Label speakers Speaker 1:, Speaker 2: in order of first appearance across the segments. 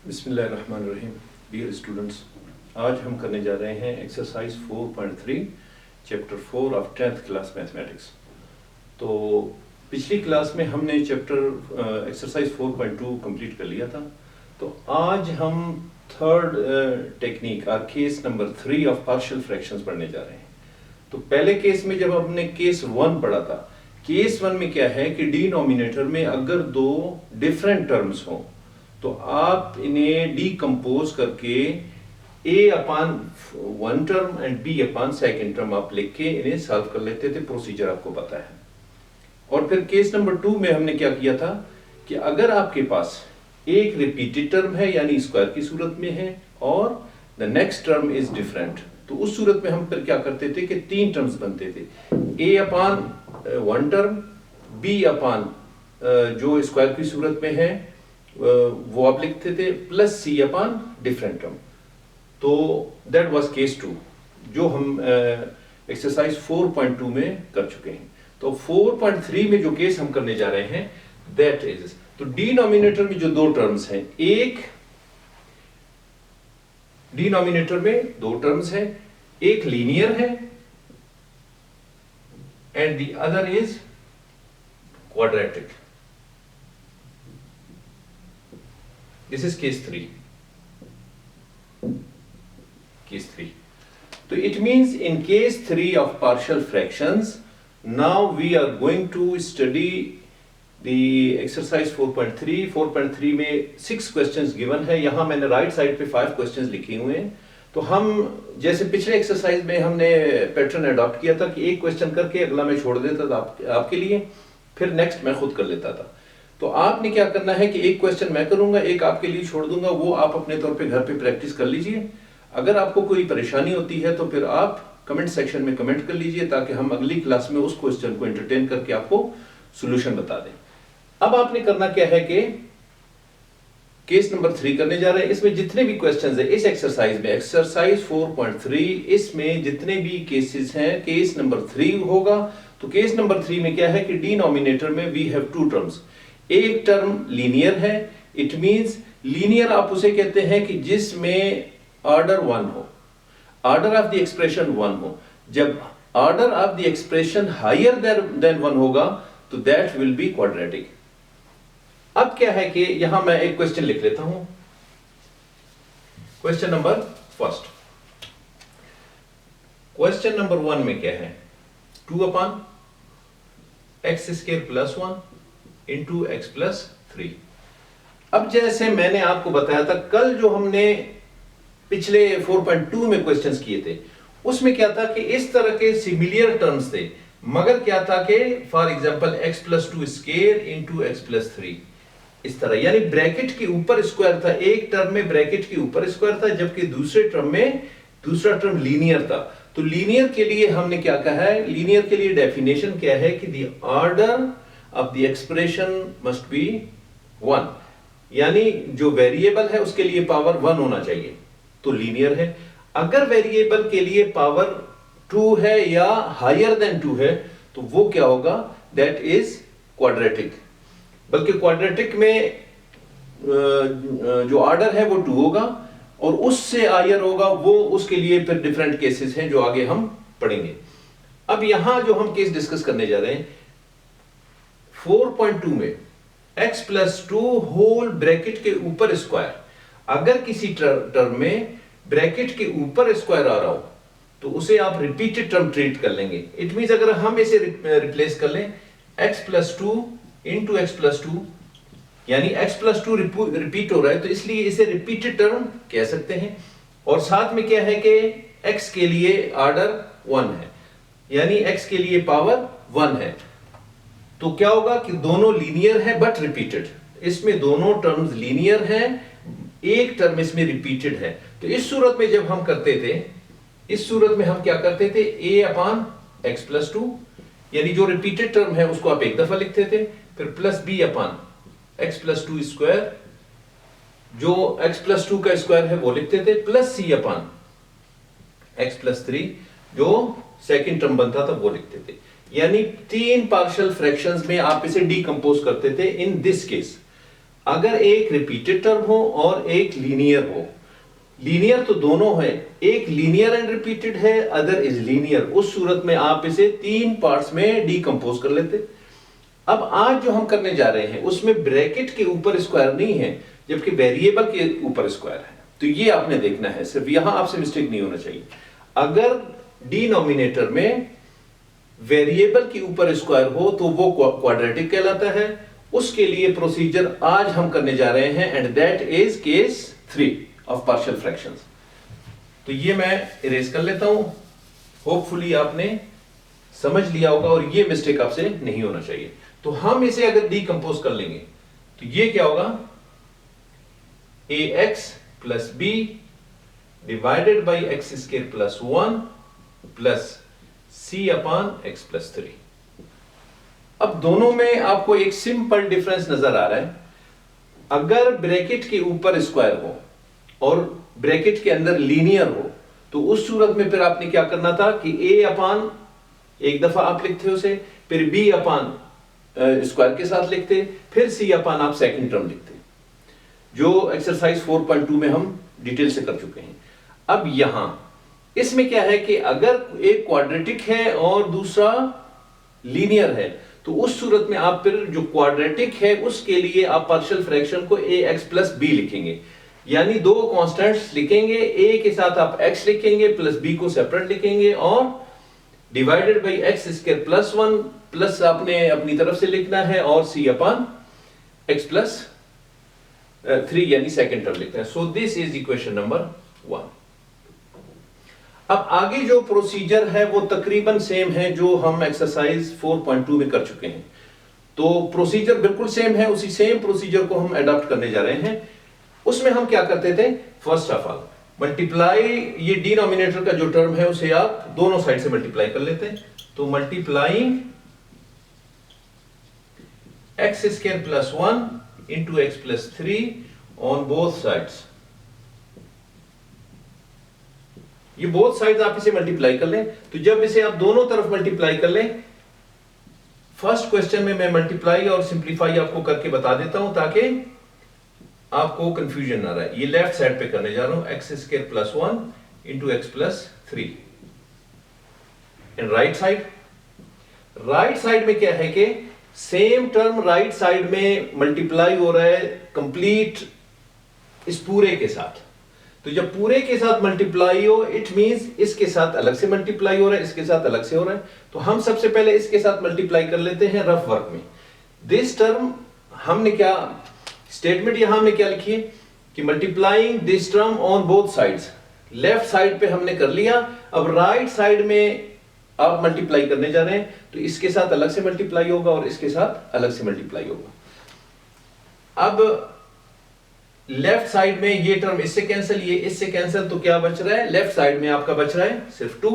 Speaker 1: बिस्मिल्लाहिर्रहमानिर्रहीम। Dear students, आज हम करने जा रहे हैं exercise 4.3 chapter 4 of 10th class mathematics. तो पिछली क्लास में हमने चैप्टर एक्सरसाइज 4.2 कंप्लीट कर लिया था। तो आज हम थर्ड टेक्निक और case number 3 of partial fractions पढ़ने जा रहे हैं। तो पहले केस में जब हमने केस 1 पढ़ा था, केस 1 में क्या है कि डिनोमिनेटर में अगर दो डिफरेंट टर्म्स हों तो आप इन्हें डीकंपोज करके a upon one term and b upon second term आप लिख के इन्हें सॉल्व कर लेते थे। प्रोसीजर आपको पता है। और फिर केस नंबर 2 में हमने क्या किया था कि अगर आपके पास एक रिपीटेड टर्म है यानी स्क्वायर की सूरत में है और the next term is different, तो उस सूरत में हम फिर क्या करते थे कि तीन टर्म्स बनते थे, a upon one term, b अपान जो स्क्वायर की सूरत में है वो आप लिखते थे, प्लस c अपान डिफरेंट टर्म। तो दैट वाज केस 2 जो हम एक्सरसाइज 4.2 में कर चुके हैं। तो 4.3 में जो केस हम करने जा रहे हैं दैट इज, तो डिनोमिनेटर में जो दो टर्म्स हैं, एक डिनोमिनेटर में दो टर्म्स हैं, एक लीनियर है and the other is quadratic. This is case 3. Case 3. So it means in case 3 of partial fractions, now we are going to study the exercise 4.3. 4.3 में 6 questions given है। यहाँ मैंने right side पे 5 questions लिखे हुए हैं। तो हम जैसे पिछले एक्सरसाइज में हमने पैटर्न अडॉप्ट किया था कि एक क्वेश्चन करके अगला मैं छोड़ देता था आपके लिए, फिर नेक्स्ट मैं खुद कर लेता था। तो आपने क्या करना है कि एक क्वेश्चन मैं करूंगा, एक आपके लिए छोड़ दूंगा, वो आप अपने तौर पे घर पे प्रैक्टिस कर लीजिए। अगर आपको कोई परेशानी होती है तो फिर आप कमेंट सेक्शन में कमेंट कर लीजिए ताकि हम अगली क्लास में उस क्वेश्चन को एंटरटेन करके आपको सॉल्यूशन बता दें। अब आपने करना क्या है कि केस नंबर 3 करने जा रहे हैं। इसमें जितने भी क्वेश्चंस है इस एक्सरसाइज में, एक्सरसाइज 4.3, इसमें जितने भी केसेस हैं केस नंबर 3 होगा। तो केस नंबर 3 में क्या है कि डिनोमिनेटर में वी हैव टू टर्म्स। एक टर्म लीनियर है, इट मींस लीनियर आप उसे कहते हैं कि जिसमें ऑर्डर 1 हो, ऑर्डर ऑफ द एक्सप्रेशन 1 हो। जब order of the expression higher than 1 होगा तो दैट विल बी क्वाड्रेटिक। अब क्या है कि यहां मैं एक क्वेश्चन लिख लेता हूं। Question number first, question number 1 में क्या है, 2 upon x square plus 1 into x plus 3। अब जैसे मैंने आपको बताया था कल जो हमने पिछले 4.2 में क्वेश्चंस किए थे उसमें क्या था कि इस तरह के सिमिलर टर्म्स थे, मगर क्या था कि for example x plus 2 square into x plus 3 इस तरह, यानी ब्रैकेट के ऊपर स्क्वायर था, एक टर्म में ब्रैकेट के ऊपर स्क्वायर था जबकि दूसरे टर्म में दूसरा टर्म लीनियर था। तो लीनियर के लिए हमने क्या कहा है, लीनियर के लिए डेफिनेशन क्या है कि the order of the expression must be 1, यानी जो वेरिएबल है उसके लिए पावर 1 होना चाहिए तो लीनियर है। अगर वेरिएबल के लिए पावर 2 है या हायर देन 2 है तो वो क्या होगा, दैट इज क्वाड्रेटिक। बल्कि क्वाड्रेटिक में जो ऑर्डर है वो 2 होगा और उससे हायर होगा वो, उसके लिए फिर डिफरेंट केसेस हैं जो आगे हम पढ़ेंगे। अब यहां जो हम केस डिस्कस करने जा रहे हैं 4.2 में x प्लस 2 होल ब्रैकेट के ऊपर स्क्वायर, अगर किसी टर्म में ब्रैकेट के ऊपर स्क्वायर आ रहा हो तो उसे आप रिपीटेड टर्म ट्रीट कर लेंगे। इट मींस अगर हम इसे रिप्लेस कर लें x plus 2 into x plus 2, यानी x प्लस 2 रिपीट हो रहा है तो इसलिए इसे रिपीटेड टर्म कह सकते हैं। और साथ में क्या है कि x के लिए ऑर्डर 1 है, यानी x के लिए पावर 1 है। तो क्या होगा कि दोनों लीनियर है बट रिपीटेड, इसमें दोनों टर्म्स लीनियर हैं, एक टर्म इसमें रिपीटेड है। तो इस सूरत में जब हम करते थे, इस सूरत में हम क्या करते थे, a अपान एक्स प्लस 2, यानी जो रिपीटेड टर्म है उसको आप एक दफा लिखते थे, फिर प्लस b अपान एक्स प्लस 2 स्क्वायर, जो x प्लस 2 का स्क्वायर है वो लिखते थे, प्लस c अपान एक्स प्लस 3 जो सेकेंड टर्म बनता था वो लिखते थे। यानी 3 पार्शियल फ्रैक्शंस में आप इसे डीकंपोज करते थे इन दिस केस। अगर एक रिपीटेड टर्म हो और एक लीनियर हो, लीनियर तो दोनों है, एक लीनियर एंड रिपीटेड है, अदर इज लीनियर, उस सूरत में आप इसे 3 पार्ट्स में डीकंपोज कर लेते। अब आज जो हम करने जा रहे हैं उसमें ब्रैकेट के ऊपर स्क्वायर नहीं है, जबकि वेरिएबल के ऊपर स्क्वायर है। तो ये आपने देखना है, सिर्फ यहां आपसे मिस्टेक नहीं होना चाहिए। अगर डिनोमिनेटर में वेरिएबल के ऊपर स्क्वायर हो तो वो क्वाड्रेटिक कहलाता है। उसके लिए प्रोसीजर आज हम करने जा रहे हैं, and that is case 3 of partial fractions. तो ये मैं इरेज कर लेता हूं, होपफुली आपने समझ लिया होगा और ये मिस्टेक आपसे नहीं होना चाहिए। तो हम इसे अगर डीकंपोज कर लेंगे तो ये क्या होगा, ax plus b divided by x square plus 1 plus c upon x plus 3। अब दोनों में आपको एक सिंपल डिफरेंस नजर आ रहा है। अगर ब्रैकेट के ऊपर स्क्वायर हो और ब्रैकेट के अंदर लीनियर हो तो उस सूरत में फिर आपने क्या करना था कि a अपॉन एक दफा आप लिखते उसे, फिर b अपॉन स्क्वायर के साथ लिखते, फिर c अपॉन आप सेकंड टर्म लिखते, जो एक्सरसाइज 4.2 में हम डिटेल से कर चुके हैं। अब यहां इसमें क्या है कि अगर एक क्वाड्रेटिक है और दूसरा लीनियर है तो उस सूरत में आप फिर जो क्वाड्रेटिक है उसके लिए आप पार्शियल फ्रैक्शन को ax प्लस b लिखेंगे, यानी दो कांस्टेंट्स लिखेंगे, a के साथ आप x लिखेंगे प्लस b को सेपरेट लिखेंगे और divided by x square plus 1 plus आपने अपनी तरफ से लिखना है और c अपॉन x प्लस 3 यानी सेकंड टर्म लिखना है। So this is equation number 1। अब आगे जो प्रोसीजर है वो तकरीबन सेम है जो हम एक्सरसाइज 4.2 में कर चुके हैं। तो प्रोसीजर बिल्कुल सेम है, उसी सेम प्रोसीजर को हम अडॉप्ट करने जा रहे हैं। उसमें हम क्या करते थे, फर्स्ट ऑफ ऑल मल्टीप्लाई, ये डिनोमिनेटर का जो टर्म है उसे आप दोनों साइड से मल्टीप्लाई कर लेते हैं। तो multiplying x square plus 1 into x plus 3 on both sides, ये बोथ साइड्स आप इसे मल्टीप्लाई कर लें। तो जब इसे आप दोनों तरफ मल्टीप्लाई कर लें, फर्स्ट क्वेश्चन में मैं मल्टीप्लाई और सिंप्लीफाई आपको करके बता देता हूं ताकि आपको कंफ्यूजन ना रहे। ये लेफ्ट साइड पे करने जा रहा हूं, x square plus 1 into x plus 3। And right side, right side में क्या है कि सेम टर्म राइट साइड में मल्टीप्लाई हो रहा है कंप्लीट इस पूरे के साथ। तो जब पूरे के साथ मल्टीप्लाई हो इट मींस इसके साथ अलग से मल्टीप्लाई हो रहा है, इसके साथ अलग से हो रहा है। तो हम सबसे पहले इसके साथ मल्टीप्लाई कर लेते हैं रफ वर्क में। दिस टर्म हमने क्या स्टेटमेंट यहां हमने क्या लिखी है कि multiplying this term on both sides, left side पे हमने कर लिया। अब राइट साइड में आप मल्टीप्लाई करने जा रहे हैं तो इसके साथ अलग से मल्टीप्लाई होगा और इसके साथ अलग से मल्टीप्लाई होगा। अब लेफ्ट साइड में ये टर्म इससे कैंसिल, ये इससे कैंसिल, तो क्या बच रहा है, लेफ्ट साइड में आपका बच रहा है सिर्फ 2।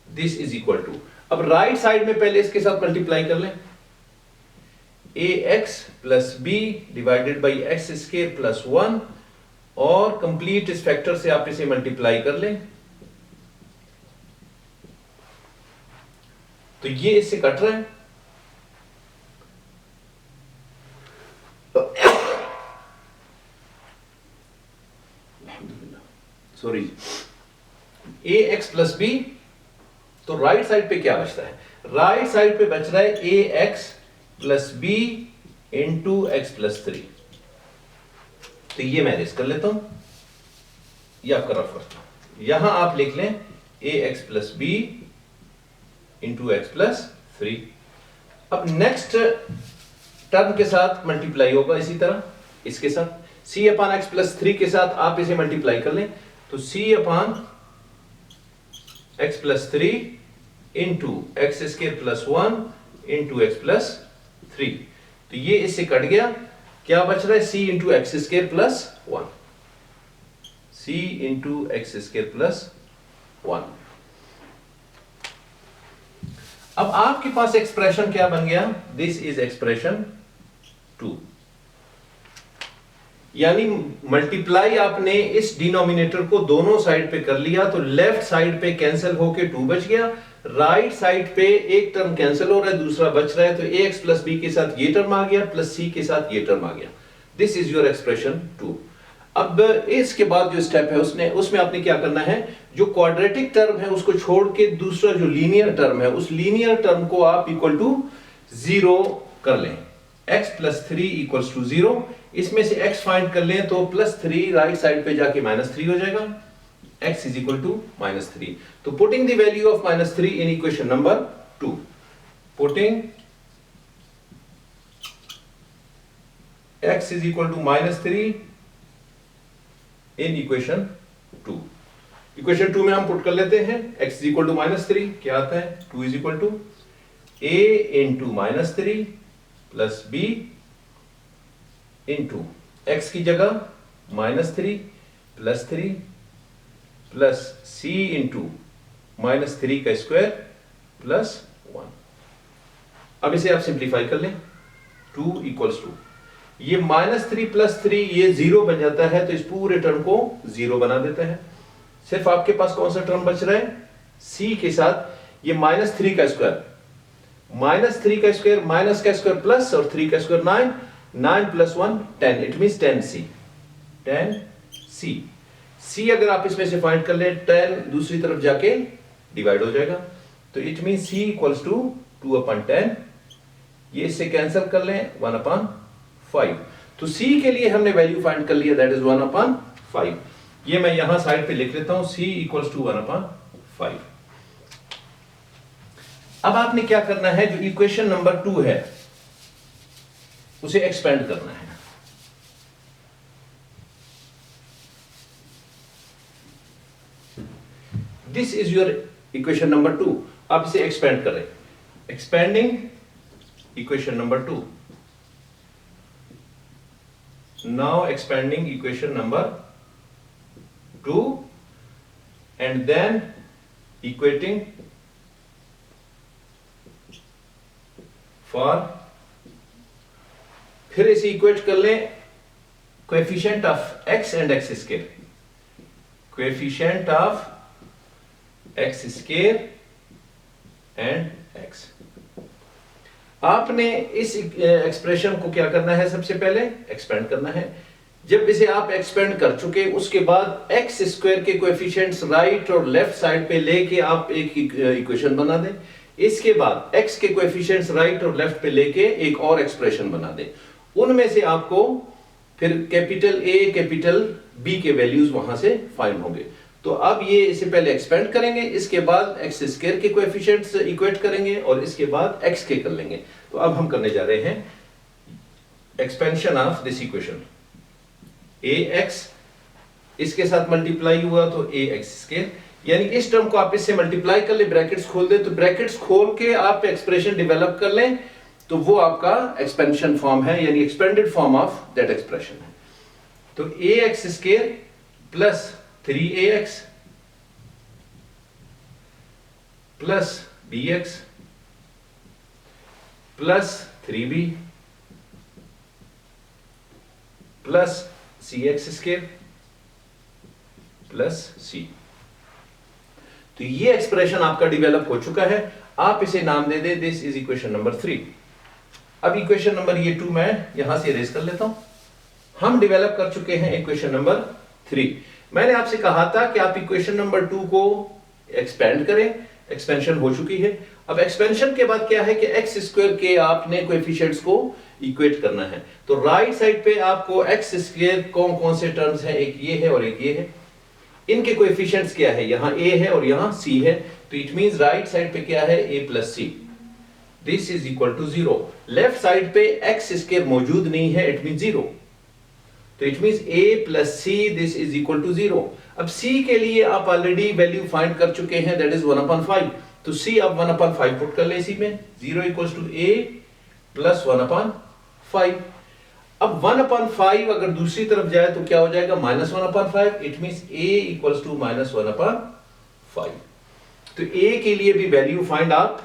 Speaker 1: दिस इज इक्वल टू, अब राइट साइड में पहले इसके साथ मल्टीप्लाई कर लें, ax plus b divided by x square plus 1 और कंप्लीट इस फैक्टर से आप इसे मल्टीप्लाई कर लें। तो ये इससे कट रहा है, सॉरी, ax प्लस b। तो राइट साइड पे क्या बचता है, राइट साइड पे बच रहा है ax plus b into x plus 3। तो ये मैं रेस कर लेता हूं, ये आपका रफ करता हूं। यहां आप लिख लें ax plus b into x plus 3। अब नेक्स्ट टर्म के साथ मल्टीप्लाई होगा इसी तरह इसके साथ, c अपॉन एक्स प्लस 3 के साथ आप इसे मल्टीप्लाई कर लें। तो c upon x plus 3 into x square plus 1 into x plus 3। तो ये इससे कट गया, क्या बच रहा है, c into x square plus 1, c into x square plus 1। अब आपके पास एक्सप्रेशन क्या बन गया, दिस इज एक्सप्रेशन 2। यानी मल्टीप्लाई आपने इस डिनोमिनेटर को दोनों साइड पे कर लिया तो लेफ्ट साइड पे कैंसिल होके 2 बच गया, राइट साइड पे एक टर्म कैंसिल हो रहा है दूसरा बच रहा है, तो ax प्लस b के साथ ये टर्म आ गया प्लस c के साथ ये टर्म आ गया। This is your expression 2। अब इसके बाद जो स्टेप है उसमें आपने क्या करना है, जो क्वाड्रेटिक टर्म है उसको छोड़ के दूसरा जो लीनियर टर्म है उस लीनियर टर्म को आप इक्वल टू 0 कर लें। x प्लस 3 इक्वल्स टू 0, इसमें से x फाइंड कर लें तो प्लस 3 राइट साइड पे जाके -3 हो जाएगा, x इज इक्वल टू -3। तो putting the value of -3 in equation number 2, putting x is equal to -3 in equation 2। Equation 2 में हम पुट कर लेते हैं x इज इक्वल टू -3, क्या आता है 2 is equal to a into -3 plus b into x की जगह -3 प्लस 3 प्लस c इंटू -3 का स्क्वायर प्लस 1। अब इसे आप सिंप्लीफाई कर लें, 2 इक्वल्स टू ये -3 प्लस 3 ये 0 बन जाता है, तो इस पूरे टर्म को 0 बना देता है। सिर्फ आपके पास कौन सा टर्म बच रहा है, c के साथ ये -3 का स्क्वायर, -3 का स्क्वायर माइनस का स्क्वायर प्लस और 3 का square 9, 9 plus 1 10, it means 10c, 10c। c अगर आप इसमें से फाइंड कर ले 10 दूसरी तरफ जाके डिवाइड हो जाएगा, तो it means c equals to 2/10, ये इससे कैंसिल कर लें 1/5। तो c के लिए हमने वैल्यू फाइंड कर लिया, दैट इज 1/5। ये मैं यहां साइड पे लिख लेता हूं, c इक्वल्स टू 1/5। अब आपने क्या करना है, जो इक्वेशन नंबर 2 है उसे एक्सपेंड करना है। This is your equation number 2, आप इसे एक्सपेंड करें, expanding equation number 2। Now expanding equation number 2 and then equating for, फिर इसे इक्वेट कर लें coefficient of x and x square, coefficient of x square and x। आपने इस एक्सप्रेशन को क्या करना है, सबसे पहले एक्सपेंड करना है। जब इसे आप एक्सपेंड कर चुके उसके बाद एक्स स्क्वायर के कोएफिशिएंट्स राइट और लेफ्ट साइड पे लेके आप एक इक्वेशन बना दें। इसके बाद एक्स के कोएफिशिएंट्स राइट और लेफ्ट पे लेके एक और एक्सप्रेशन बना दें। उनमें से आपको फिर कैपिटल ए कैपिटल बी के वैल्यूज वहां से फाइंड होंगे। तो अब ये इसे पहले एक्सपेंड करेंगे, इसके बाद एक्स स्क्वायर के कोएफिशिएंट्स इक्वेट करेंगे और इसके बाद एक्स के कर लेंगे। तो अब हम करने जा रहे हैं expansion of this equation, ax इसके साथ मल्टीप्लाई हुआ तो ax स्क्वायर, यानी इस टर्म को आप इससे मल्टीप्लाई कर ले, ब्रैकेट्स खोल दे, तो ब्रैकेट्स खोल के आप एक्सप्रेशन डेवलप कर लें, तो वो आपका एक्सपेंशन फॉर्म है, यानी expanded form of that expression है। तो ax square plus 3ax plus bx plus 3b plus cx square plus c। तो ये एक्सप्रेशन आपका डेवलप हो चुका है, आप इसे नाम दे दे, दिस इज इक्वेशन नंबर 3। अब इक्वेशन नंबर ये 2 मैं यहां से इरेज कर लेता हूं। हम डेवलप कर चुके हैं इक्वेशन नंबर 3। मैंने आपसे कहा था कि आप इक्वेशन नंबर 2 को एक्सपेंड करें, एक्सपेंशन हो चुकी है। अब एक्सपेंशन के बाद क्या है कि एक्स स्क्वायर के आपने कोएफिशिएंट्स को इक्वेट करना है। तो राइट साइड पे आपको एक्स स्क्वायर कौन कौन से टर्म्स हैं, एक ये है और एक ये है, इनके कोएफिशिएंट्स क्या है, यहां a है और यहां c है, तो इट मींस राइट साइड पे क्या है a plus c, this is equal to 0। Left side पे एक्स स्क्वायर मौजूद नहीं है, इट मींस 0, तो it means a plus c this is equal to 0। अब c के लिए आप ऑलरेडी वैल्यू फाइंड कर चुके हैं, दैट इज 1/5, तो c अब 1/5 पुट कर ले इसी में, 0 इक्वल्स टू a प्लस 1/5। अब 1/5 अगर दूसरी तरफ जाए तो क्या हो जाएगा, -1/5, it means a equals to -1/5। तो a के लिए भी वैल्यू फाइंड आप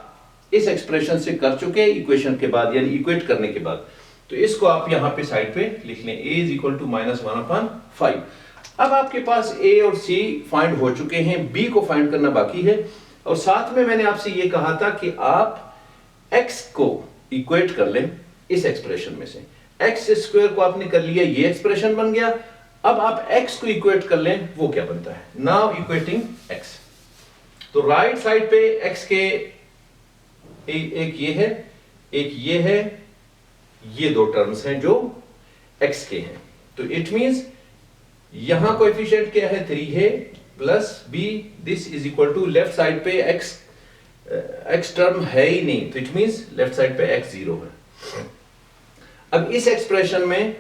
Speaker 1: इस एक्सप्रेशन से कर चुके इक्वेशन के बाद, यानी इक्वेट करने के बाद। तो इसको आप यहां पे साइड पे लिख लें, a इज इक्वल टू -1/5। अब आपके पास a और c फाइंड हो चुके हैं, b को फाइंड करना बाकी है। और साथ में मैंने आपसे ये कहा था कि आप x को इक्वेट कर लें इस एक्सप्रेशन में से, एक्स स्क्वायर को आपने कर लिया, ये एक्सप्रेशन बन गया। अब आप x को इक्वेट कर लें, वो क्या बनता है, नाउ इक्वेटिंग x। तो राइट साइड पे x के एक ये है, एक ये है, ये दो टर्म्स हैं जो x के हैं। तो इट मींस यहां कोएफिशिएंट क्या है, 3 है plus b, this is equal to left side पे x टर्म है ही नहीं, तो इट मींस लेफ्ट साइड पे x 0 है। अब इस एक्सप्रेशन में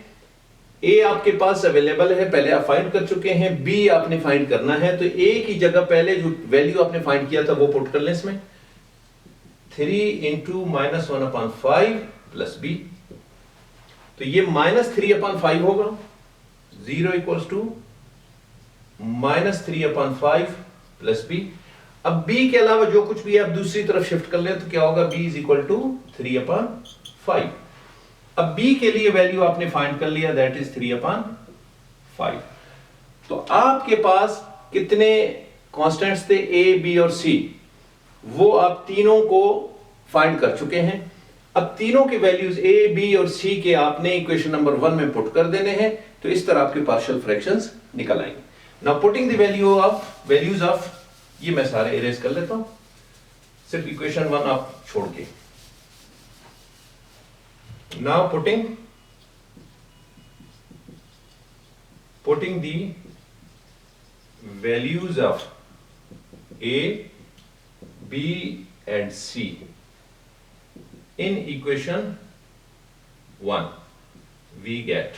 Speaker 1: a आपके पास अवेलेबल है, पहले आप फाइंड कर चुके हैं, b आपने फाइंड करना है। तो a की जगह पहले जो वैल्यू आपने फाइंड किया था वो पुट कर लें इसमें, 3 इंटू माइनस 1/5 प्लस b। तो ये -3/5 होगा, 0 इक्वल्स टू -3/5 प्लस b। अब b के अलावा जो कुछ भी है आप दूसरी तरफ शिफ्ट कर लें, तो क्या होगा, b इज इक्वल टू 3/5। अब b के लिए वैल्यू आपने फाइंड कर लिया, दैट इज 3/5। तो आपके पास कितने कांस्टेंट्स थे, a, b और c, वो आप तीनों को फाइंड कर चुके हैं। अब तीनों के वैल्यूज a, b और c के आपने इक्वेशन नंबर 1 में पुट कर देने हैं, तो इस तरह आपके पार्शियल फ्रैक्शंस निकल आएंगे। Now putting the values of, ये मैं सारे इरेज कर लेता हूं, सिर्फ इक्वेशन 1 आप छोड़ के। Now putting the values of A, B and C in equation 1, we get,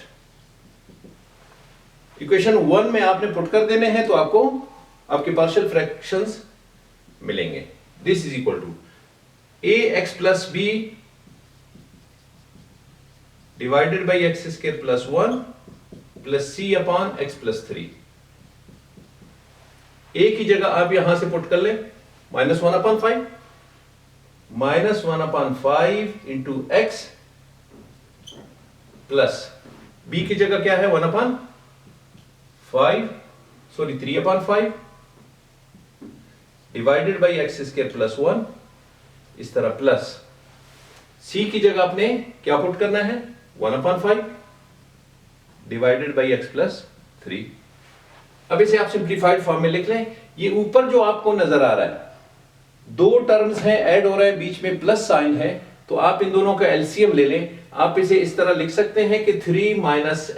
Speaker 1: equation 1 में आपने पुट कर देने हैं, तो आपको आपके पार्शियल फ्रैक्शंस मिलेंगे। This is equal to ax plus b divided by x square plus 1 plus c upon x plus 3। a की जगह आप यहां से पुट कर ले, -1/5 -1/5 इंटू x प्लस b की जगह क्या है, 3/5 divided by x square plus 1, इस तरह प्लस c की जगह आपने क्या पुट करना है, 1/5 डिवाइडेड बाई एक्स प्लस 3। अब इसे आप सिंप्लीफाइड फॉर्म में लिख लें। ये ऊपर जो आपको नजर आ रहा है, दो टर्म्स हैं, ऐड हो रहा है, बीच में प्लस साइन है, तो आप इन दोनों का एलसीएम ले लें। आप इसे इस तरह लिख सकते हैं कि 3 माइनस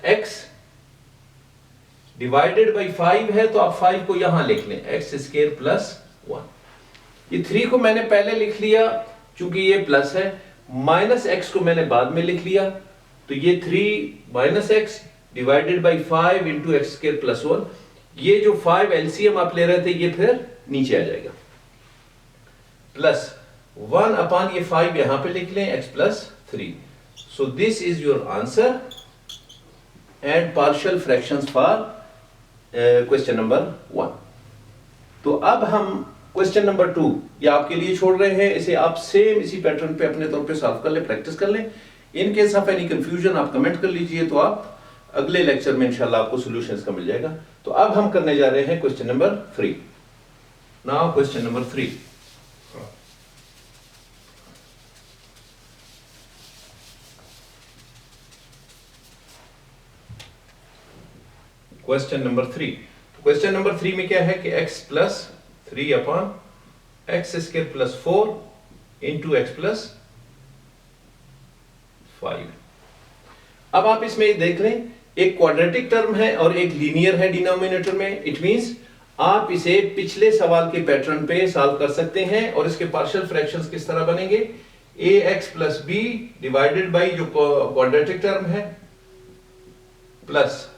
Speaker 1: एक्स डिवाइडेड बाई 5 है, तो आप 5 को यहां लिख लें, एक्स स्क्वायर प्लस 1। ये 3 को मैंने पहले लिख लिया चूंकि ये प्लस है, माइनस एक्स को मैंने बाद में लिख लिया, तो ये 3 minus x divided by 5 into x square plus 1। ये जो 5 एलसीएम आप ले रहे थे, ये फिर नीचे आ जाएगा, प्लस 1 अपॉन ये 5 यहां पे लिख लें, x plus 3। So this is your answer and partial fractions for question number 1। तो अब हम क्वेश्चन नंबर 2 ये आपके लिए छोड़ रहे हैं, इसे आप सेम इसी पैटर्न पे अपने तौर पे सॉल्व कर ले, प्रैक्टिस कर लें। In case of any confusion आप कमेंट कर लीजिए, तो आप अगले लेक्चर में इंशाल्लाह आपको सॉल्यूशंस का मिल जाएगा। तो अब हम करने जा रहे हैं question number 3। Now question number 3, question number 3 में क्या है कि x plus 3 upon x square plus 4 into x plus 5। अब आप इसमें देख लें, एक क्वाड्रेटिक टर्म है और एक लीनियर है डिनोमिनेटर में। इट मींस आप इसे पिछले सवाल के पैटर्न पे सॉल्व कर सकते हैं, और इसके पार्शियल फ्रैक्शंस किस तरह बनेंगे, ax plus b divided by जो क्वाड्रेटिक टर्म है plus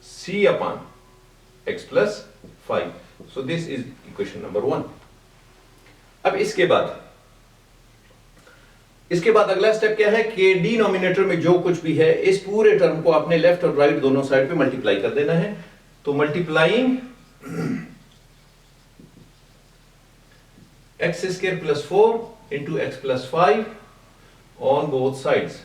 Speaker 1: c upon x plus 5। So this is equation number 1। अब इसके बाद अगला स्टेप क्या है कि डिनोमिनेटर में जो कुछ भी है, इस पूरे टर्म को आपने लेफ्ट और राइट दोनों साइड पे मल्टीप्लाई कर देना है। तो multiplying x square plus 4 into x plus 5 on both sides,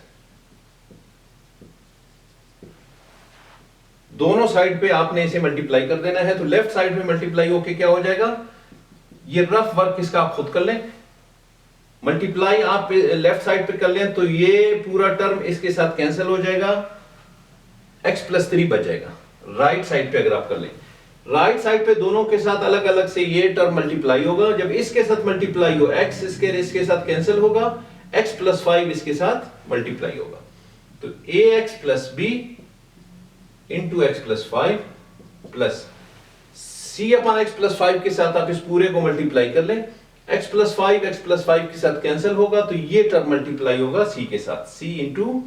Speaker 1: दोनों साइड पे आपने इसे मल्टीप्लाई कर देना है। तो लेफ्ट साइड में मल्टीप्लाई होके क्या हो जाएगा, ये रफ वर्क इसका आप खुद कर लें, मल्टीप्लाई आप लेफ्ट साइड पे कर लें तो ये पूरा टर्म इसके साथ कैंसिल हो जाएगा, x+3 बच जाएगा। राइट साइड पे अगर आप कर लें, राइट साइड पे दोनों के साथ अलग अलग से ये टर्म मल्टीप्लाई होगा। जब इसके साथ मल्टीप्लाई हो, x इसके साथ कैंसिल होगा, x+5 इसके साथ मल्टीप्लाई होगा, तो ax + b × x+5 plus c/x+5 के साथ आप इस पूरे को मल्टीप्लाई कर लें, x+5 के साथ कैंसिल होगा, तो ये टर्म मल्टीप्लाई होगा c के साथ, c ×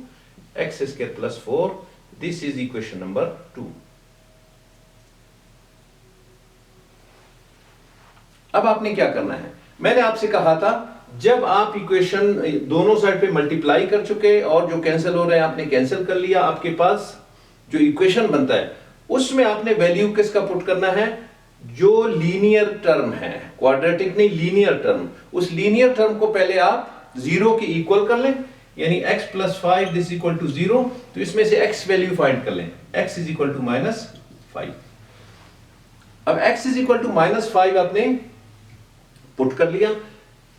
Speaker 1: x² + 4। This is equation number 2। अब आपने क्या करना है, मैंने आपसे कहा था जब आप इक्वेशन दोनों साइड पे मल्टीप्लाई कर चुके और जो कैंसिल हो रहे हैं आपने कैंसिल कर लिया, आपके पास जो इक्वेशन बनता है उसमें आपने वैल्यू किसका पुट करना है, जो लीनियर टर्म है, क्वाड्रेटिक नहीं लीनियर टर्म, उस लीनियर टर्म को पहले आप 0 के इक्वल कर लें, यानी x+5 दिस इक्वल टू 0, तो इसमें से x वैल्यू फाइंड कर लें, x इज इक्वल टू -5। अब x इज इक्वल टू -5 आपने पुट कर लिया,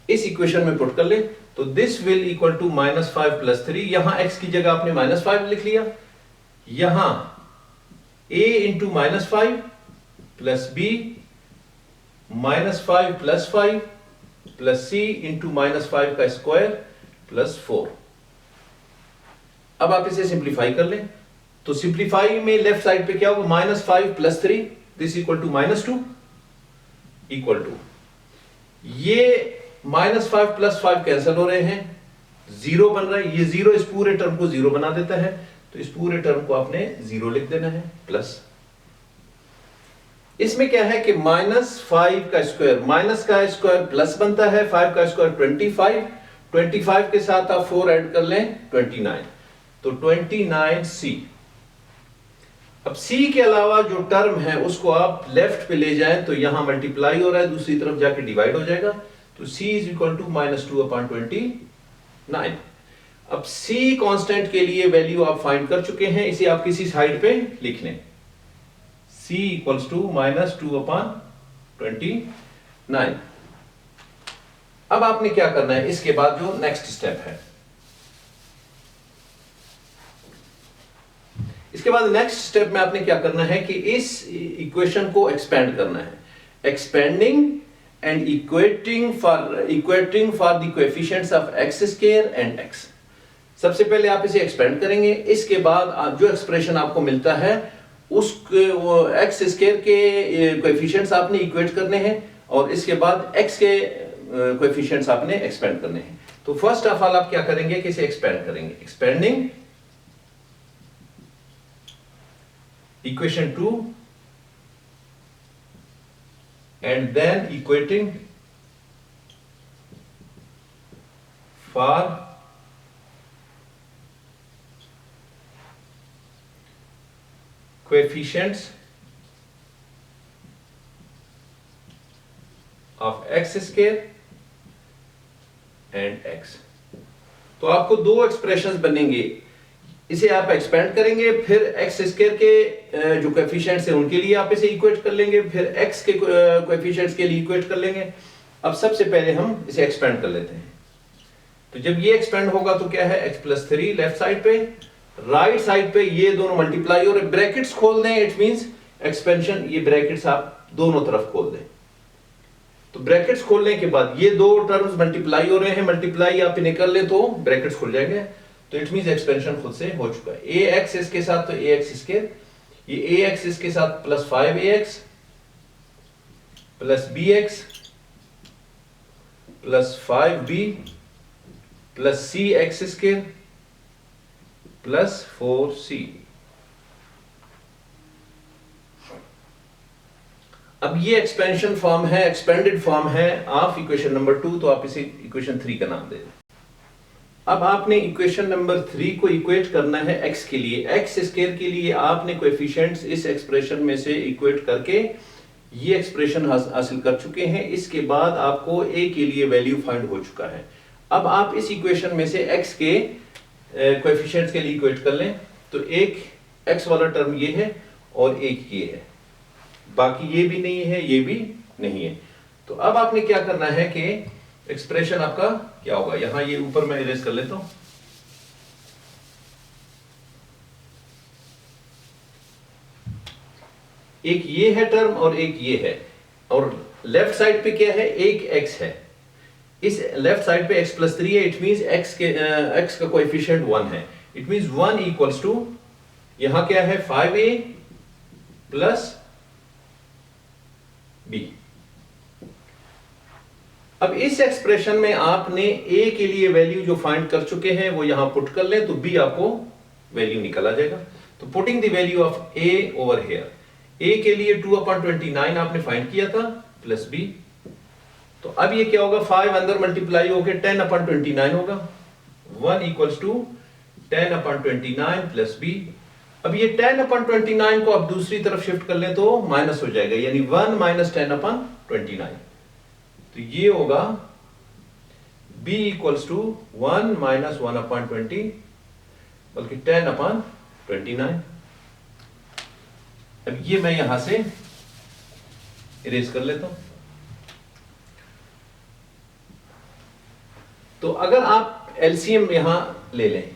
Speaker 1: इस इक्वेशन में पुट कर ले, तो दिस विल इक्वल टू -5 + 3, यहां x की जगह आपने -5 लिख लिया, यहां a × -5 + b -5 + 5 + c × -5 का स्क्वायर + 4। अब आप इसे सिंप्लीफाई कर लें, तो सिंप्लीफाई में लेफ्ट साइड पे क्या होगा, -5 + 3 this equal to -2 equal to, ये -5 + 5 कैंसिल हो रहे हैं, 0 बन रहा है, ये 0 इस पूरे टर्म को 0 बना देता है, तो इस पूरे टर्म को आपने 0 लिख देना है, प्लस इसमें क्या है कि -5 का स्क्वायर, माइनस का स्क्वायर प्लस बनता है, 5 का स्क्वायर 25 के साथ आप 4 ऐड कर लें 29, तो 29c। अब c के अलावा जो टर्म है उसको आप लेफ्ट पे ले जाएं तो यहां मल्टीप्लाई हो रहा है, दूसरी तरफ जाके डिवाइड हो जाएगा, तो c इज इक्वल टू -2/29। अब c कांस्टेंट के लिए वैल्यू आप फाइंड कर चुके हैं, इसे आप किसी साइड पे लिख लें, c इक्वल्स टू -2/29। अब आपने क्या करना है, इसके बाद जो नेक्स्ट स्टेप है, इसके बाद नेक्स्ट स्टेप में आपने क्या करना है कि इस इक्वेशन को एक्सपेंड करना है, expanding and equating for the coefficients of x² and x। सबसे पहले आप इसे एक्सपेंड करेंगे, इसके बाद आप जो एक्सप्रेशन आपको मिलता है उस x² के कोएफिशिएंट्स आपने इक्वेट करने हैं और इसके बाद x के कोएफिशिएंट्स आपने एक्सपेंड करने हैं। तो फर्स्ट ऑफ ऑल आप क्या करेंगे कि इसे एक्सपेंड करेंगे, expanding equation 2 and then equating for coefficients of x² and x। तो आपको दो एक्सप्रेशंस बनेंगे, इसे आप एक्सपेंड करेंगे, फिर x² के जो कोएफिशिएंट्स हैं उनके लिए आप इसे इक्वेट कर लेंगे, फिर x के कोएफिशिएंट्स के लिए इक्वेट कर लेंगे। अब सबसे पहले हम इसे एक्सपेंड कर लेते हैं, तो जब ये एक्सपेंड होगा तो क्या है, x+3 लेफ्ट साइड पे, राइट साइड पे ये दोनों मल्टीप्लाई और ब्रैकेट्स खोल दें, इट मींस एक्सपेंशन, ये ब्रैकेट्स आप दोनों तरफ खोल दें। तो ब्रैकेट्स खोलने के बाद ये दो टर्म्स मल्टीप्लाई हो रहे हैं, मल्टीप्लाई आप इन्हें कर ले तो ब्रैकेट्स खुल जाएंगे, तो इट मींस एक्सपेंशन खुद से हो चुका है। ax इसके साथ तो ax², ये ax इसके साथ +5ax + bx + 5b + cx² + 4c। अब ये एक्सपेंशन फॉर्म है, एक्सपेंडेड फॉर्म है ऑफ इक्वेशन नंबर 2, तो आप इसे इक्वेशन 3 का नाम दे दें। अब आपने इक्वेशन नंबर 3 को इक्वेट करना है x के लिए, x² के लिए आपने कोएफिशिएंट्स इस एक्सप्रेशन में से इक्वेट करके ये एक्सप्रेशन हासिल कर चुके हैं। इसके बाद आपको a के लिए वैल्यू फाइंड हो चुका है। अब आप इस इक्वेशन में से x के कोएफिशिएंट्स के लिए इक्वेट कर लें, तो एक x वाला टर्म ये है और एक ये है, बाकी ये भी नहीं है, ये भी नहीं है। तो अब आपने क्या करना है कि एक्सप्रेशन आपका क्या होगा, यहां ये ऊपर मैं इरेज कर लेता हूं। एक ये है टर्म और एक ये है, और लेफ्ट साइड पे क्या है, एक x है। इस लेफ्ट साइड पे x प्लस 3 है, इट मींस x का कोएफिशिएंट 1 है। इट मींस 1 इक्वल्स टू, यहां क्या है 5a प्लस b। अब इस एक्सप्रेशन में आपने a के लिए वैल्यू जो फाइंड कर चुके हैं वो यहां पुट कर लें, तो b आपको वैल्यू निकल आ जाएगा। तो putting the value of a over here, a के लिए 2/29 आपने फाइंड किया था प्लस b, तो अब ये क्या होगा, 5 अंदर मल्टीप्लाई होकर 10/29 होगा। 1 इक्वल्स टू 10/29 प्लस b। अब ये 10/29 को आप दूसरी तरफ शिफ्ट कर लें तो माइनस हो जाएगा, यानी 1 माइनस 10/29, तो ये होगा b इक्वल्स टू 1 माइनस 1/20 बल्कि 10/29। अब ये मैं यहां से इरेज कर लेता हूं। तो अगर आप एलसीएम यहां ले लें,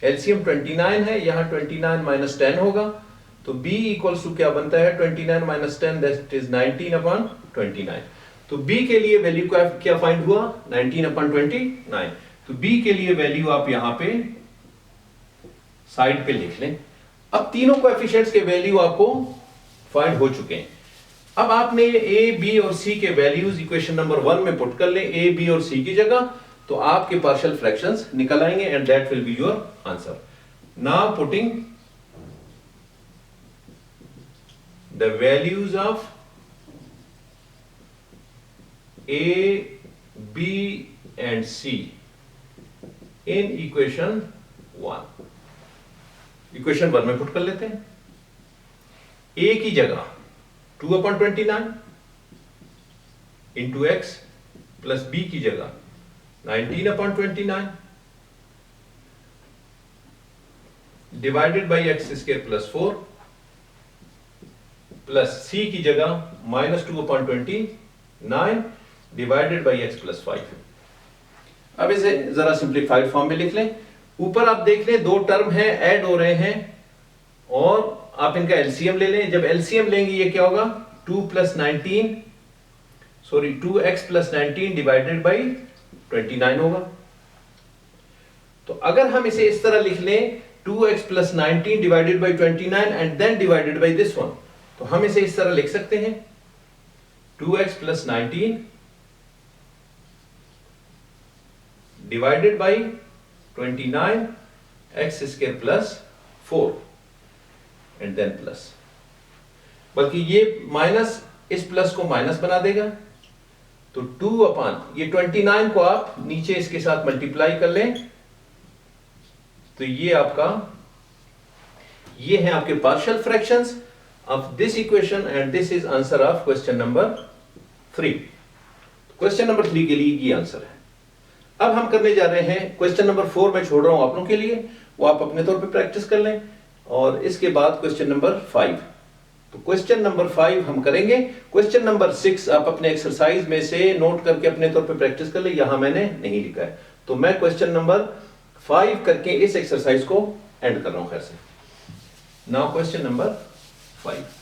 Speaker 1: एलसीएम 29 है, यहां 29 माइनस 10 होगा, तो b इक्वल्स टू क्या बनता है, 29 माइनस 10 दैट इज 19/29। तो b के लिए वैल्यू क्या फाइंड हुआ, 19/29। तो b के लिए वैल्यू आप यहां पे साइड पे लिख लें। अब तीनों कोएफिशिएंट्स के वैल्यू आपको फाइंड हो चुके हैं। अब आपने a, b और c के वैल्यूज इक्वेशन नंबर 1 में पुट कर लें, a, b और c की जगह, तो आपके पार्शियल फ्रैक्शंस निकल आएंगे and that will be your answer. Now putting the values of a, b and c in equation 1, equation 1 में पुट कर लेते हैं। a की जगह 2/29 इंटू एक्स प्लस b की जगह 19/29 divided by x square plus 4 plus c की जगह minus 2/29 divided by x plus 5। अब इसे जरा सिंप्लीफाइड फॉर्म में लिख लें। ऊपर आप देख लें दो टर्म है ऐड हो रहे हैं और आप इनका एलसीएम ले लें। जब एलसीएम लेंगे ये क्या होगा, 2x प्लस 19 डिवाइडेड बाई 29 होगा। तो अगर हम इसे इस तरह लिख लें 2x plus 19 divided by 29 and then divided by this one, तो हम इसे इस तरह लिख सकते हैं 2x plus 19 divided by 29 x square plus 4 and then plus, बल्कि ये माइनस इस प्लस को माइनस बना देगा, तो 2 ये 29 को आप नीचे इसके साथ मल्टीप्लाई कर लें, तो ये है आपके partial fractions of this equation and this is answer of question number 3। Question number 3 के लिए ये आंसर है। अब हम करने जा रहे हैं क्वेश्चन नंबर 4, मैं छोड़ रहा हूं आप लोगों के लिए, वो आप अपने तौर पे प्रैक्टिस कर लें, और इसके बाद क्वेश्चन नंबर 5। तो क्वेश्चन नंबर 5 हम करेंगे। क्वेश्चन नंबर 6 आप अपने एक्सरसाइज में से नोट करके अपने तौर पे प्रैक्टिस कर ले, यहां मैंने नहीं लिखा है, तो मैं क्वेश्चन नंबर 5 करके इस एक्सरसाइज को एंड कर रहा हूं खैर से। Now question number 5।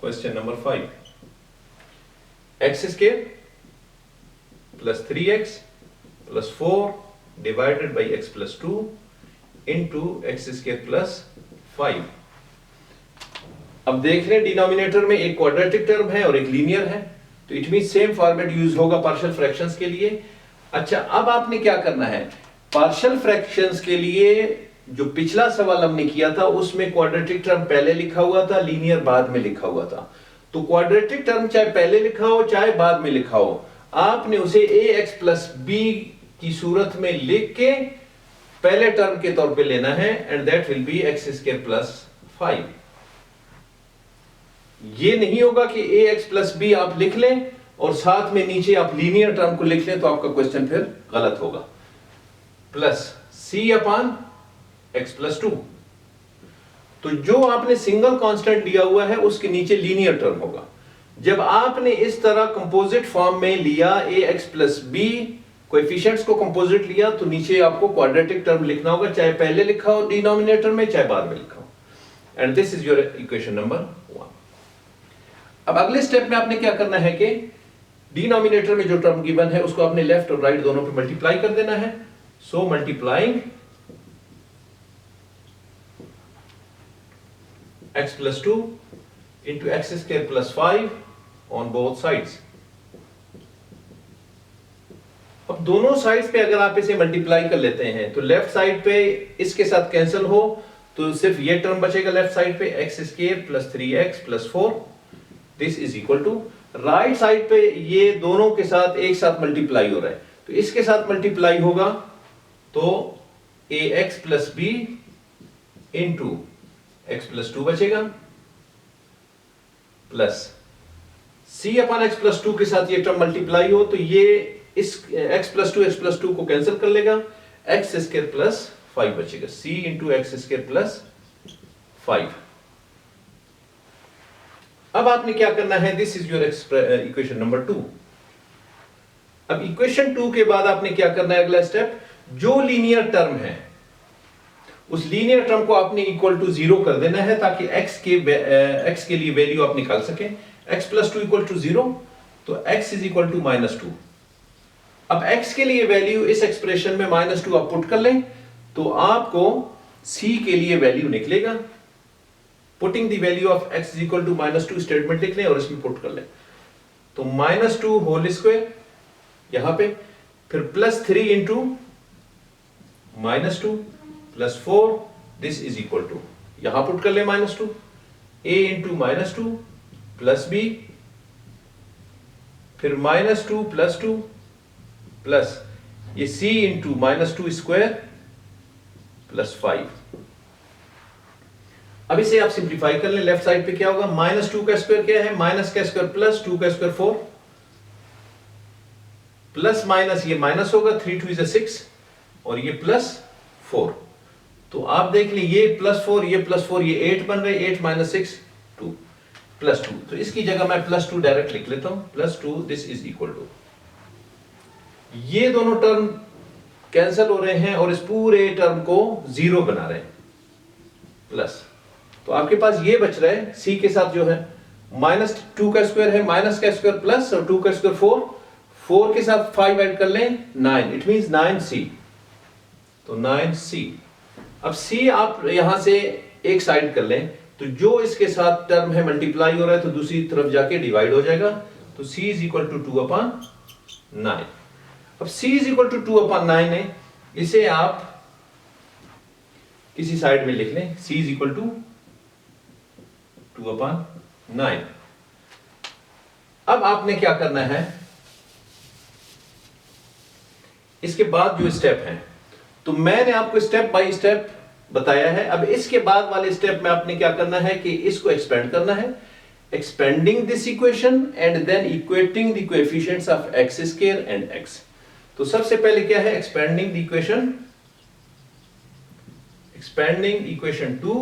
Speaker 1: Question number 5, x square plus 3x plus 4 divided by x plus 2 into x square plus 5। अब देख रहे हैं डिनोमिनेटर में एक क्वाड्रेटिक टर्म है और एक लीनियर है, तो it mean same format use होगा पार्शियल फ्रैक्शंस के लिए। अच्छा, अब आपने क्या करना है, पार्शियल फ्रैक्शंस के लिए जो पिछला सवाल हमने किया था उसमें क्वाड्रेटिक टर्म पहले लिखा हुआ था, लीनियर बाद में लिखा हुआ था। तो क्वाड्रेटिक टर्म चाहे पहले लिखा हो चाहे बाद में लिखा हो, आपने उसे ax प्लस b की सूरत में लिख के पहले टर्म के तौर पे लेना है and that will be x square plus 5। ये नहीं होगा कि ax प्लस b आप लिख लें और साथ में नीचे आप लीनियर टर्म को लिख लें, तो आपका क्वेश्चन फिर गलत होगा। प्लस c अपान x प्लस 2। तो जो आपने सिंगल कांस्टेंट लिया हुआ है उसके नीचे लीनियर टर्म होगा। जब आपने इस तरह कंपोजिट फॉर्म में लिया ax प्लस बी, कोएफिशिएंट्स को कंपोजिट लिया, तो नीचे आपको क्वाड्रेटिक टर्म लिखना होगा, चाहे पहले लिखा हो डिनोमिनेटर में चाहे बाद में लिखा हो। And this is your equation number 1। अब अगले स्टेप में आपने क्या करना है कि डिनोमिनेटर में जो टर्म गिवन है उसको आपने लेफ्ट और राइट दोनों पे मल्टीप्लाई कर देना है। सो multiplying x plus 2 into x square plus 5 on both sides। अब दोनों साइड्स पे अगर आप इसे मल्टीप्लाई कर लेते हैं तो लेफ्ट साइड पे इसके साथ कैंसिल हो तो सिर्फ ये टर्म बचेगा लेफ्ट साइड पे, x स्क्वायर plus 3x plus 4, this is equal to right side पे ये दोनों के साथ एक साथ मल्टीप्लाई हो रहा है, तो इसके साथ मल्टीप्लाई होगा तो ax plus B into x plus 2 बचेगा, plus c upon x plus 2 के साथ ये टर्म मल्टीप्लाई हो तो ये इस x प्लस 2 को कैंसिल कर लेगा, x स्क्वायर प्लस 5 बचेगा, c into x square plus 5। अब आपने क्या करना है, this is your equation number 2। अब इक्वेशन 2 के बाद आपने क्या करना है, अगला स्टेप, जो लीनियर टर्म है उस लीनियर टर्म को आपने इक्वल टू 0 कर देना है ताकि x के लिए वैल्यू आप निकाल सकें। x प्लस 2 इक्वल टू 0, तो x इज इक्वल टू -2। अब x के लिए वैल्यू इस एक्सप्रेशन में -2 आप पुट कर लें तो आपको c के लिए वैल्यू निकलेगा। Putting the value of x is equal to -2 statement लिख लें और इसमें पुट कर लें, तो -2 होल स्क्वायर यहां पे, फिर plus 3 into -2 plus 4, this is equal to, यहां पुट कर ले -2, a इंटू -2 प्लस b, फिर -2 प्लस 2 प्लस ये c इंटू -2 स्क्वायर प्लस 5। अब इसे आप सिंप्लीफाई कर लें, लेफ्ट साइड पे क्या होगा, -2 का स्क्वायर क्या है, माइनस का स्क्वायर प्लस 2 का स्क्वायर 4, प्लस माइनस ये माइनस होगा, 3 2 is 6 और ये प्लस 4। तो आप देख ली ये प्लस 4 ये प्लस 4 ये 8 बन रहे, 8 माइनस 6 2 प्लस 2, तो इसकी जगह मैं प्लस 2 डायरेक्ट लिख लेता हूं, plus 2, this is equal to, ये दोनों टर्म कैंसिल हो रहे हैं और इस पूरे टर्म को 0 बना रहे हैं, प्लस, तो आपके पास ये बच रहा है c के साथ जो है -2 का स्क्वायर है, माइनस का स्क्वायर प्लस और 2 का स्क्वायर 4 के साथ 5 ऐड कर लें 9, इट मींस 9c, तो 9c। अब c आप यहां से एक साइड कर लें तो जो इसके साथ टर्म है मल्टीप्लाई हो रहा है तो दूसरी तरफ जाके डिवाइड हो जाएगा, तो c इज इक्वल टू 2/9। अब c इज इक्वल टू 2/9 है, इसे आप किसी साइड में लिख लें, c इज इक्वल टू 2/9। अब आपने क्या करना है, इसके बाद जो स्टेप है, तो मैंने आपको स्टेप बाय स्टेप बताया है। अब इसके बाद वाले स्टेप में आपने क्या करना है कि इसको एक्सपेंड करना है, expanding this equation and then equating the coefficients of x square and x। तो सबसे पहले क्या है, expanding the equation, expanding equation 2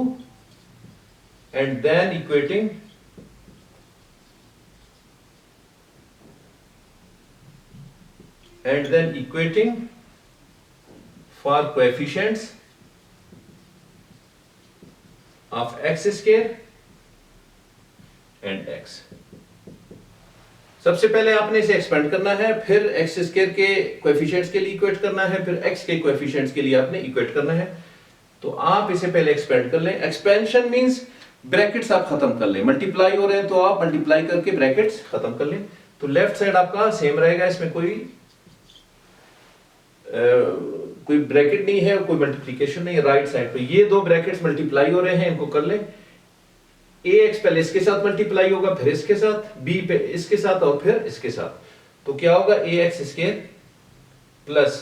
Speaker 1: and then equating for coefficients of x square and x। सबसे पहले आपने इसे एक्सपेंड करना है, फिर x स्क्वायर के कोएफिशिएंट्स के लिए इक्वेट करना है, फिर x के कोएफिशिएंट्स के लिए आपने इक्वेट करना है। तो आप इसे पहले एक्सपेंड कर लें, एक्सपेंशन मींस ब्रैकेट्स आप खत्म कर लें, मल्टीप्लाई हो रहे हैं तो आप मल्टीप्लाई करके ब्रैकेट्स खत्म कर लें। तो लेफ्ट साइड आपका सेम रहेगा, इसमें कोई ब्रैकेट नहीं है, कोई मल्टीप्लिकेशन नहीं है। राइट साइड पे ये दो ब्रैकेट्स मल्टीप्लाई हो रहे हैं, इनको कर लें। ax पहले इसके साथ मल्टीप्लाई होगा, फिर इसके साथ, b पे इसके साथ और फिर इसके साथ, तो क्या होगा, ax square plus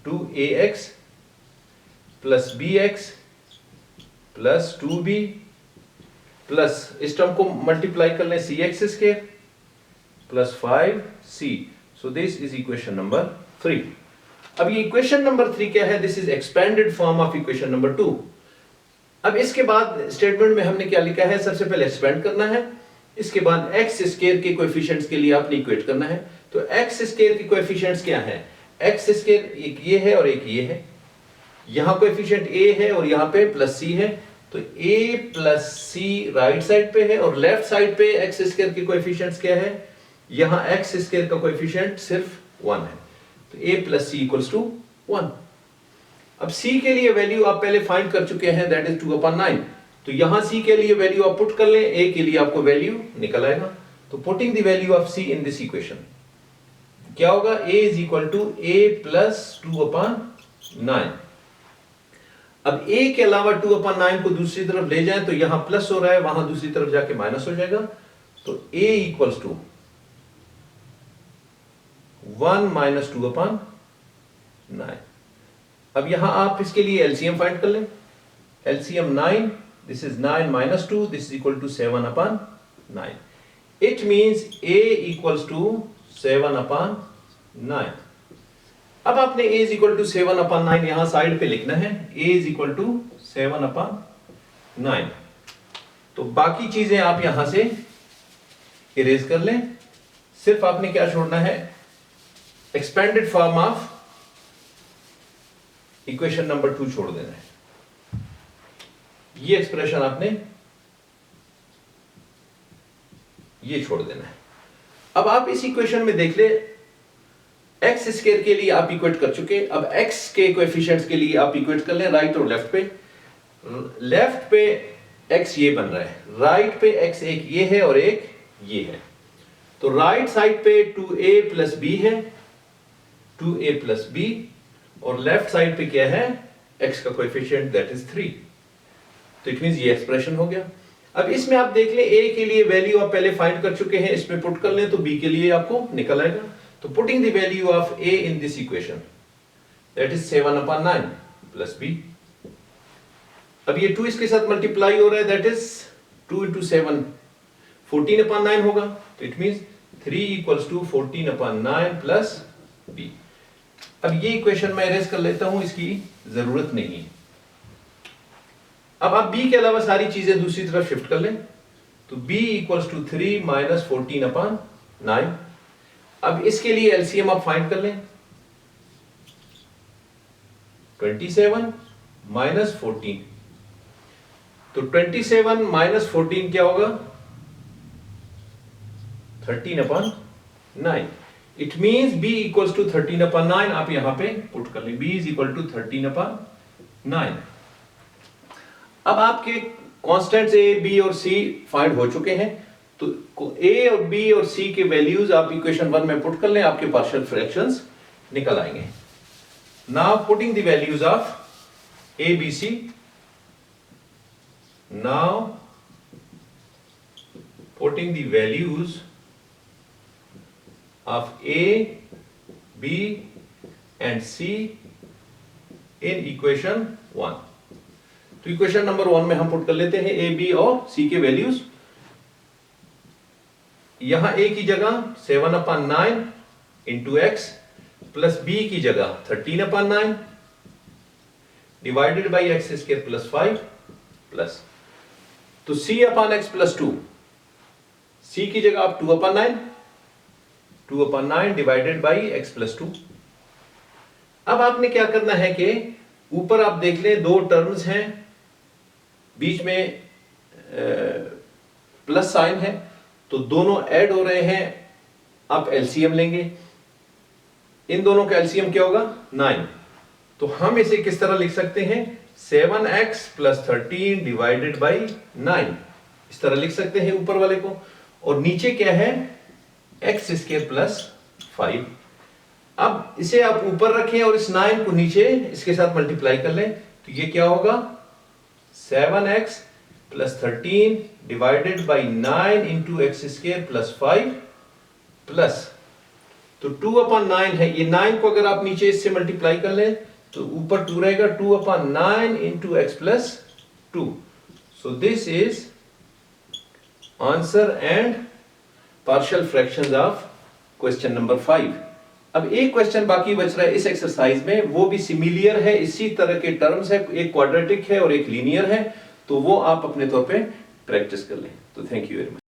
Speaker 1: 2ax plus bx plus 2b plus इस टर्म को मल्टीप्लाई कर लें cx square plus 5c। So this is equation number 3। अब ये इक्वेशन नंबर 3 क्या है? This is expanded form of equation number 2। अब इसके बाद स्टेटमेंट में हमने क्या लिखा है? सबसे पहले एक्सपेंड करना है, इसके बाद एक्स स्क्वायर के कोएफिशिएंट्स के लिए आपने इक्वेट करना है। तो एक्स स्क्वायर के कोएफिशिएंट्स क्या है? एक्स स्क्वायर एक ये है और एक ये है, यहां कोएफिशिएंट ए है और यहां पे प्लस सी है, तो a plus C right side पे है और लेफ्ट साइड पे एक्स स्क्वायर के कोएफिशिएंट्स क्या है? यहां एक्स स्क्वायर का कोएफिशिएंट सिर्फ 1 है, तो a plus C equals to 1। अब c के लिए वैल्यू आप पहले फाइंड कर चुके हैं, दैट इज 2/9। तो यहां c के लिए वैल्यू आप पुट कर लें, a के लिए आपको वैल्यू निकल आएगा। तो putting the value of c in this equation क्या होगा? a is equal to a plus 2/9। अब a के अलावा 2/9 को दूसरी तरफ ले जाएं तो यहां प्लस हो रहा है, वहां दूसरी तरफ जाके माइनस हो जाएगा, तो a इक्वल्स टू 1 माइनस 2/9। अब यहां आप इसके लिए एलसीएम फाइंड कर लें। LCM 9, this is 9 minus 2, this is equal to 7/9। It means a equals to 7/9। अब आपने a इज इक्वल टू 7/9 यहां साइड पे लिखना है, a इज इक्वल टू 7/9। तो बाकी चीजें आप यहां से इरेज कर लें, सिर्फ आपने क्या छोड़ना है? Expanded form of equation number 2 छोड़ देना है। ये एक्सप्रेशन आपने ये छोड़ देना है। अब आप इस इक्वेशन में देख ले, एक्स स्क्वायर के लिए आप इक्वेट कर चुके, अब एक्स के कोएफिशिएंट्स के लिए आप इक्वेट कर लें राइट और लेफ्ट पे। लेफ्ट पे एक्स ये बन रहा है, राइट पे एक्स एक ये है और एक ये है। तो राइट साइड पे 2a प्लस b है, 2a प्लस b, और लेफ्ट साइड पे क्या है? x का कोएफिशिएंट दैट इज 3। तो इट मींस ये एक्सप्रेशन हो गया। अब इसमें आप देख लें, a के लिए वैल्यू आप पहले फाइंड कर चुके हैं, इसमें पुट कर लें तो b के लिए आपको निकल आएगा। तो putting the value of a in this equation that is 7/9 plus b। अब ये 2 इसके साथ मल्टीप्लाई हो रहा है, दैट इज 2 into 7 14/9 होगा। तो it means 3 equals to 14/9 plus b। अब ये इक्वेशन मैं इरेज कर लेता हूं, इसकी जरूरत नहीं है। अब आप b के अलावा सारी चीजें दूसरी तरफ शिफ्ट कर लें, तो b इक्वल्स टू 3 माइनस 14/9। अब इसके लिए एलसीएम आप फाइंड कर लें, 27 माइनस 14, तो 27 माइनस 14 क्या होगा? 13/9। It means b equals to 13/9। आप यहां पे पुट कर लें, b इज इक्वल टू 13/9। अब आपके कांस्टेंट्स a, b और c फाइंड हो चुके हैं, तो a और b और c के वैल्यूज आप इक्वेशन 1 में पुट कर लें, आपके पार्शियल फ्रैक्शंस निकल आएंगे। Now putting the values of a, b, c। Now putting the values of a, b and c in equation 1। तो इक्वेशन नंबर 1 में हम पुट कर लेते हैं a, b और c के वैल्यूज। यहां a की जगह 7/9 इंटू x प्लस b की जगह 13/9 divided by x square plus 5 plus, तो c/x प्लस 2, c की जगह आप 2/9 डिवाइडेड बाई एक्स प्लस 2। अब आपने क्या करना है कि ऊपर आप देख लें, दो टर्म्स हैं, बीच में प्लस साइन है, तो दोनों ऐड हो रहे हैं। आप एलसीएम लेंगे, इन दोनों का एलसीएम क्या होगा? 9। तो हम इसे किस तरह लिख सकते हैं? 7x प्लस 13 डिवाइडेड बाई 9, इस तरह लिख सकते हैं ऊपर वाले को। और नीचे क्या है? X square plus 5। अब इसे आप ऊपर रखें और इस 9 को नीचे इसके साथ मल्टीप्लाई कर लें, तो ये क्या होगा? 7x plus 13 divided by 9 into x square plus 5 plus, तो 2/9 है, ये 9 को अगर आप नीचे इससे मल्टीप्लाई कर लें तो ऊपर 2 रहेगा, 2/9 into x plus 2। So this is answer and partial fractions of question number 5। अब एक क्वेश्चन बाकी बच रहा है इस एक्सरसाइज में, वो भी सिमिलियर है, इसी तरह के टर्म्स है, एक क्वाड्रेटिक है और एक लीनियर है, तो वो आप अपने तौर पे प्रैक्टिस कर लें। तो थैंक यू वेरी मच।